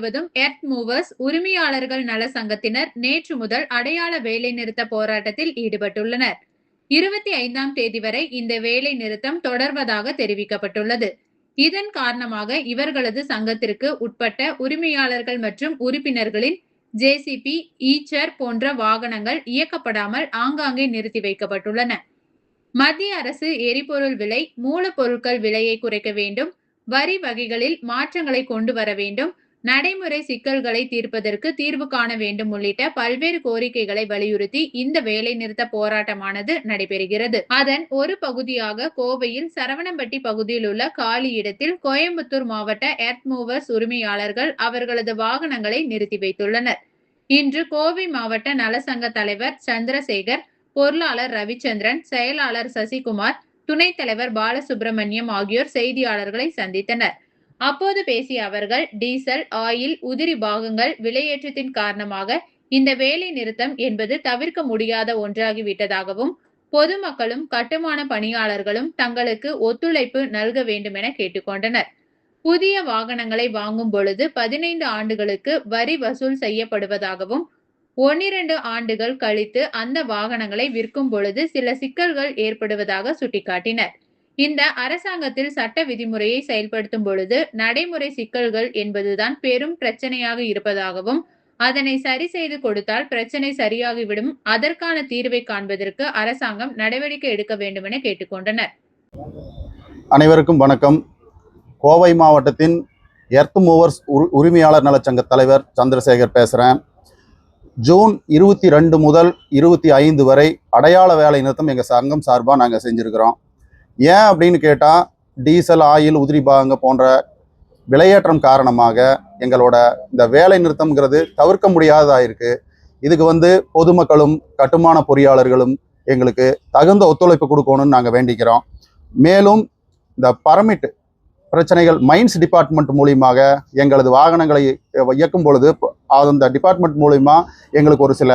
முழுவதும் earth movers உரிமையாளர்கள் நல சங்கத்தினர் நேற்று முதல் அடையாள வேலைநிறுத்த போராட்டத்தில் ஈடுபட்டுள்ளனர். 25ஆம் தேதி வரை இந்த வேலை நிறுத்தம் தொடர்வதாக தெரிவிக்கப்பட்டுள்ளது. இதன் காரணமாக இவர்களது சங்கத்திற்கு உட்பட்ட உரிமையாளர்கள் மற்றும் உறுப்பினர்களின் ஜேசிபி, ஈச்சர் போன்ற வாகனங்கள் இயக்கப்படாமல் ஆங்காங்கே நிறுத்தி வைக்கப்பட்டுள்ளன. மத்திய அரசு எரிபொருள் விலை, மூலப்பொருட்கள் விலையை குறைக்க வேண்டும், வரி வகைகளில் மாற்றங்களை கொண்டு வர வேண்டும், நடைமுறை சிக்கல்களை தீர்ப்பதற்கு தீர்வு காண வேண்டும் உள்ளிட்ட பல்வேறு கோரிக்கைகளை வலியுறுத்தி இந்த வேலைநிறுத்த போராட்டமானது நடைபெறுகிறது. அதன் ஒரு பகுதியாக கோவையில் சரவணம்பட்டி பகுதியில் உள்ள காலி இடத்தில் கோயம்புத்தூர் மாவட்ட எர்த் மூவர்ஸ் உரிமையாளர்கள் அவர்களது வாகனங்களை நிறுத்தி வைத்துள்ளனர். இன்று கோவை மாவட்ட நலசங்க தலைவர் சந்திரசேகர், பொருளாளர் ரவிச்சந்திரன், செயலாளர் சசிகுமார், துணைத் தலைவர் பாலசுப்ரமணியம் ஆகியோர் செய்தியாளர்களை சந்தித்தனர். அப்போது பேசிய அவர்கள், டீசல், ஆயில், உதிரி பாகங்கள் விலையேற்றத்தின் காரணமாக இந்த வேலை நிறுத்தம் என்பது தவிர்க்க முடியாத ஒன்றாகிவிட்டதாகவும், பொதுமக்களும் கட்டுமான பணியாளர்களும் தங்களுக்கு ஒத்துழைப்பு நல்க வேண்டும் என கேட்டுக்கொண்டனர். புதிய வாகனங்களை வாங்கும் பொழுது 15 ஆண்டுகளுக்கு வரி வசூல் செய்யப்படுவதாகவும், 1-2 ஆண்டுகள் கழித்து அந்த வாகனங்களை விற்கும் பொழுது சில சிக்கல்கள் ஏற்படுவதாக சுட்டிக்காட்டினர். இந்த அரசாங்கத்தில் சட்ட விதிமுறையை செயல்படுத்தும் பொழுது நடைமுறை சிக்கல்கள் என்பதுதான் பெரும் பிரச்சனையாக இருப்பதாகவும், அதனை சரி செய்து கொடுத்தால் பிரச்சனை சரியாகிவிடும், அதற்கான தீர்வை காண்பதற்கு அரசாங்கம் நடவடிக்கை எடுக்க வேண்டும் என கேட்டுக்கொண்டனர். அனைவருக்கும் வணக்கம். கோவை மாவட்டத்தின் எர்த் மூவர்ஸ் உரிமையாளர் நலச்சங்க தலைவர் சந்திரசேகர் பேசுகிறேன். ஜூன் 22 முதல் 25 வரை அடையாள வேலை நிறுத்தம் எங்கள் சங்கம் சார்பாக நாங்கள் செஞ்சுருக்கிறோம். ஏன் அப்படின்னு கேட்டால், டீசல், ஆயில், உதிரி பாகங்கள் போன்ற விலையேற்றம் காரணமாக எங்களோட இந்த வேலை நிறுத்தம்ங்கிறது தவிர்க்க முடியாததாக இருக்குது. இதுக்கு பொதுமக்களும் கட்டுமான பொறியாளர்களும் எங்களுக்கு தகுந்த ஒத்துழைப்பு கொடுக்கணும்னு நாங்கள் வேண்டிக்கிறோம். மேலும் இந்த பர்மிட் பிரச்சனைகள் மைன்ஸ் டிபார்ட்மெண்ட் மூலியமாக எங்களது வாகனங்களை இயக்கும் பொழுது அந்த டிபார்ட்மெண்ட் மூலிமா எங்களுக்கு ஒரு சில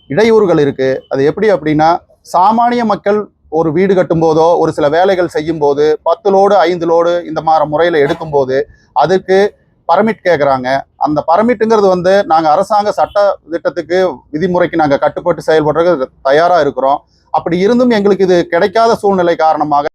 இடையூறுகள் இருக்குது. அது எப்படி அப்படின்னா, சாமானிய மக்கள் ஒரு வீடு கட்டும்போதோ ஒரு சில வேலைகள் செய்யும் போது 10 லோடு 5 லோடு இந்த மாதிரி முறையில் எடுக்கும்போது அதுக்கு பர்மிட் கேட்குறாங்க. அந்த பர்மிட்டுங்கிறது நாங்கள் அரசாங்க சட்ட திட்டத்துக்கு விதிமுறைக்கு நாங்கள் கட்டுப்பட்டு செயல்படுறதுக்கு தயாராக இருக்கிறோம். அப்படி இருந்தும் எங்களுக்கு இது கிடைக்காத சூழ்நிலை காரணமாக